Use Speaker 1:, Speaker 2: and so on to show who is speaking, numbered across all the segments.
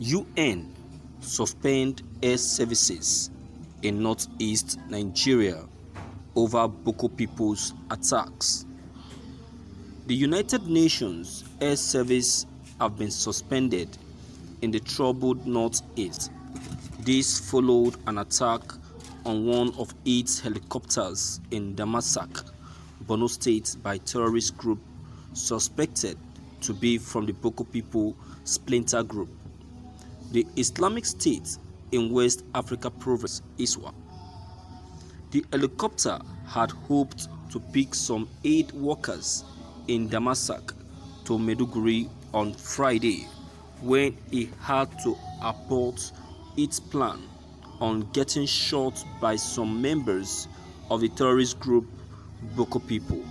Speaker 1: UN suspend air services in northeast Nigeria over Boko people's attacks. The United Nations air service have been suspended in the troubled northeast. This followed an attack on one of its helicopters in Āttāçk, Borno State by terrorist group suspected to be from the Boko people splinter group, the Islamic State in West Africa province Iswa. The helicopter had hoped to pick some aid workers in Āttāçk to Maiduguri on Friday when it had to abort its plan on getting shot by some members of the terrorist group Boko people.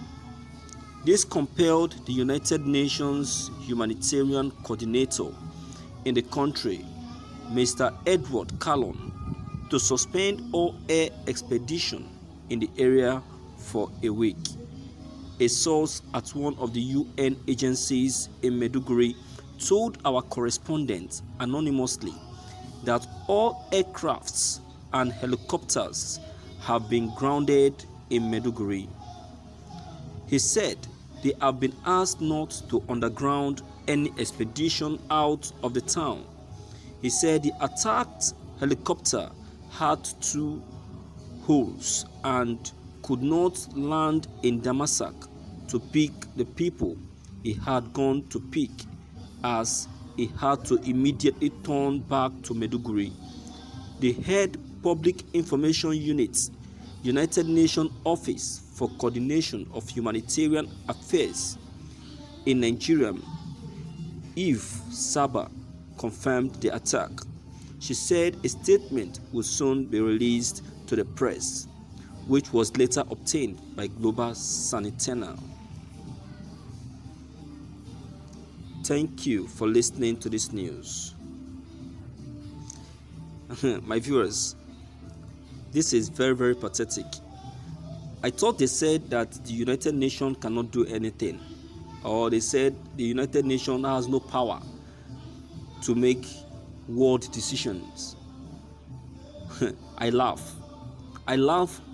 Speaker 1: This compelled the United Nations humanitarian coordinator in the country, Mr. Edward Callon, to suspend all air expedition in the area for a week. A source at one of the UN agencies in Maiduguri told our correspondent anonymously that all aircrafts and helicopters have been grounded in Maiduguri. He said they have been asked not to underground any expedition out of the town. He said the attacked helicopter had 2 holes and could not land in Āttāçk to pick the people he had gone to pick, as he had to immediately turn back to Maiduguri. The head Public Information Unit, United Nations Office for Coordination of Humanitarian Affairs in Nigeria, Eve Saba, confirmed the attack. She said a statement will soon be released to the press, which was later obtained by Global Sentinel. Thank you for listening to this news. My viewers, this is very, very pathetic. I thought they said that the United Nations cannot do anything, or they said the United Nations has no power to make world decisions. I laugh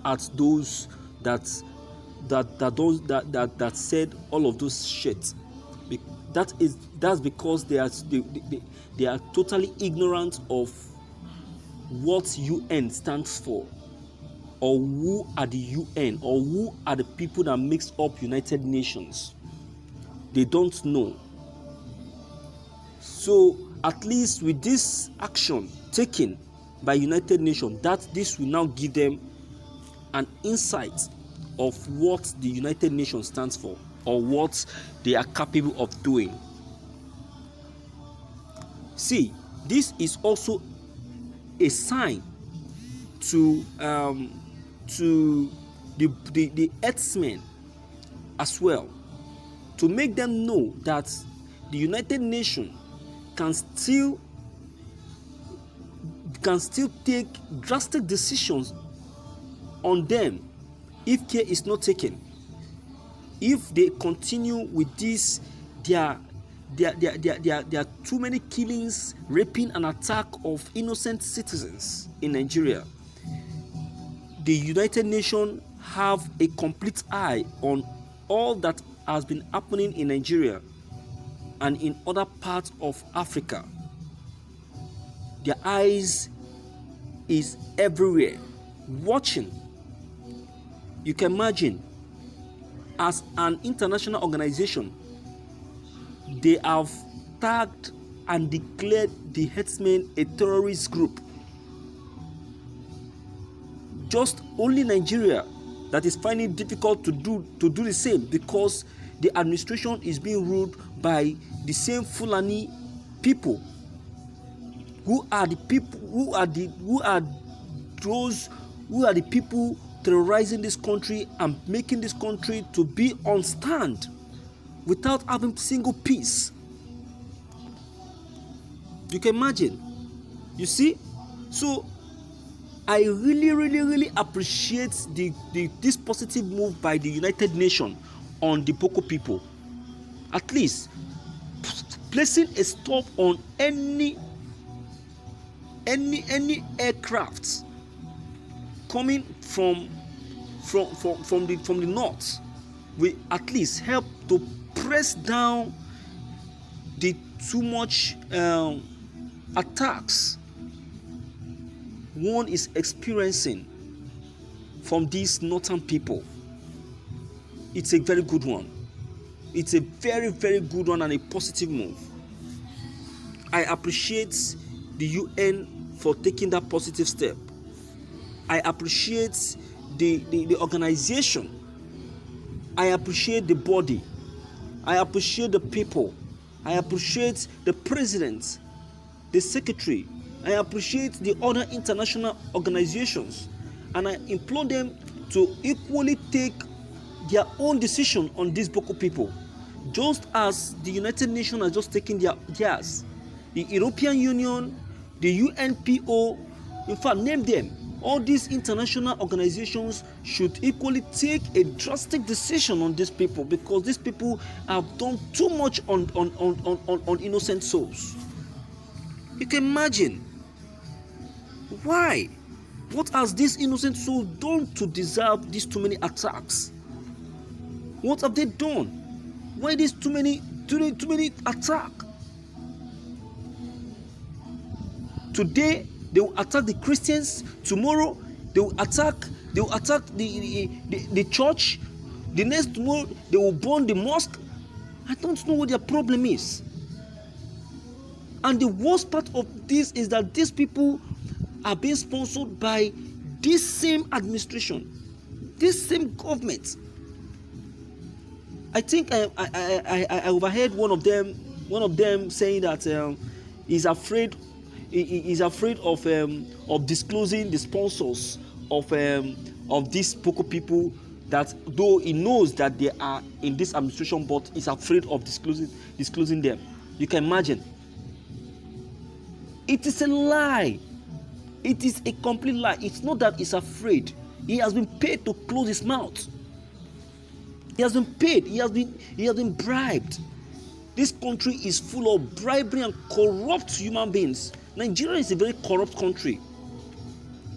Speaker 1: at those that said all of those shit. That's because they are totally ignorant of what UN stands for, or who are the UN, or who are the people that makes up United Nations. They don't know. So at least with this action taken by United Nations, that this will now give them an insight of what the United Nations stands for, or what they are capable of doing. See, this is also a sign to the Earthmen as well, to make them know that the United Nations can still take drastic decisions on them if care is not taken. If they continue with this, there are too many killings, raping, and attack of innocent citizens in Nigeria. The United Nations have a complete eye on all that has been happening in Nigeria and in other parts of Africa. Their eyes is everywhere, watching. You can imagine, as an international organization, they have tagged and declared the herdsmen a terrorist group. Just only Nigeria that is finding it difficult to do the same, because the administration is being ruled by the same Fulani people, who are the people terrorizing this country and making this country to be on stand without having single peace. You can imagine. You see? So I really appreciate this positive move by the United Nations on the Boko people. At least placing a stop on any any aircraft coming from the north will at least help to press down the too much attacks one is experiencing from these northern people. It's a very good one. It's a very, very good one and a positive move. I appreciate the UN for taking that positive step. I appreciate the organization. I appreciate the body. I appreciate the people. I appreciate the president, the secretary. I appreciate the other international organizations. And I implore them to equally take their own decision on these Boko people. Just as the United Nations has just taken theirs. The European Union, the UNPO, in fact, name them. All these international organizations should equally take a drastic decision on these people, because these people have done too much on innocent souls. You can imagine. Why? What has these innocent souls done to deserve these too many attacks? What have they done? Why these too many attacks? Today they will attack the Christians. Tomorrow they will attack the church. The next tomorrow they will burn the mosque. I don't know what their problem is. And the worst part of this is that these people are being sponsored by this same administration, this same government. I think I overheard one of them saying that he's afraid of disclosing the sponsors of these Boko people, that though he knows that they are in this administration, but he's afraid of disclosing them. You can imagine. It is a lie. It is a complete lie. It's not that he's afraid. He has been paid to close his mouth. He has been paid. He has been bribed. This country is full of bribery and corrupt human beings. Nigeria is a very corrupt country.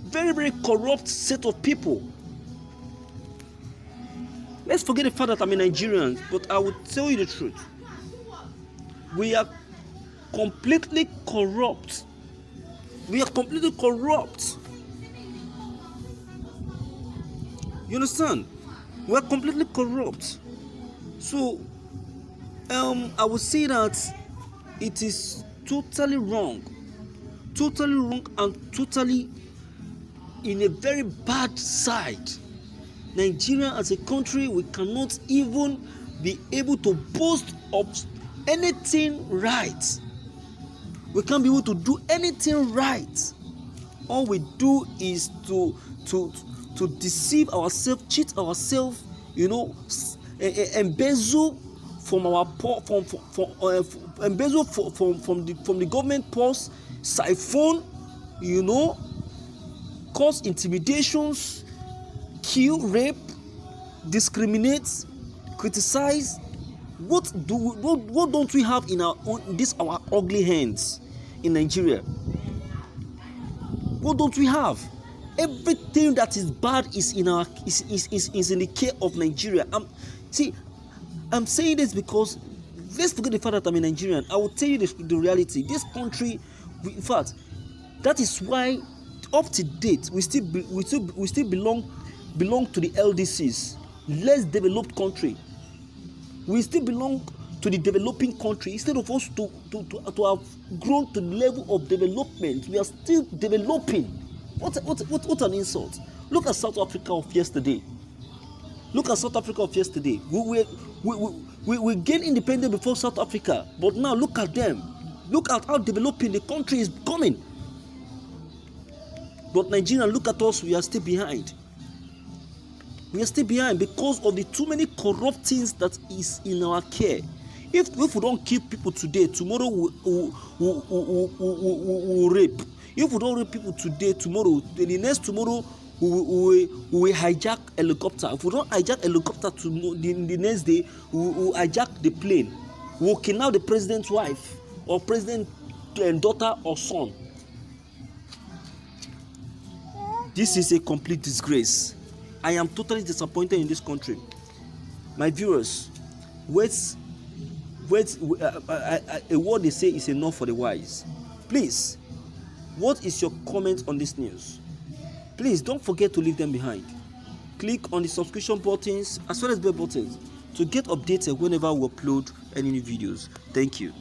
Speaker 1: Very, very corrupt set of people. Let's forget the fact that I'm a Nigerian, but I will tell you the truth. We are completely corrupt. We are completely corrupt. You understand? We are completely corrupt. So, I would say that it is totally wrong and totally in a very bad side. Nigeria as a country, we cannot even be able to boast of anything right. We can't be able to do anything right. All we do is to deceive ourselves, cheat ourselves, embezzle from our embezzle from the government purse, siphon, cause intimidations, kill, rape, discriminate, criticize. What don't we have in our ugly hands in Nigeria? What don't we have? Everything that is bad is in the care of Nigeria. I'm saying this because let's forget the fact that I'm a Nigerian. I will tell you the reality. This country, in fact, that is why up to date we still belong to the LDCs, less developed country. We still belong to the developing country. Instead of us to have grown to the level of development, we are still developing. What an insult! Look at South Africa of yesterday. We gained independence before South Africa, but now look at them. Look at how developing the country is becoming. But Nigeria, look at us. We are still behind. We are still behind because of the too many corrupt things that is in our care. If we don't kill people today, tomorrow we'll rape. If we don't rape people today, tomorrow, the next tomorrow, we will hijack helicopter. If we don't hijack helicopter the next day, we will hijack the plane. We will kidnap the president's wife or president's daughter or son. This is a complete disgrace. I am totally disappointed in this country. My viewers, a word they say is enough for the wise. Please, what is your comment on this news? Please don't forget to leave them behind. Click on the subscription buttons as well as bell buttons to get updated whenever we upload any new videos. Thank you.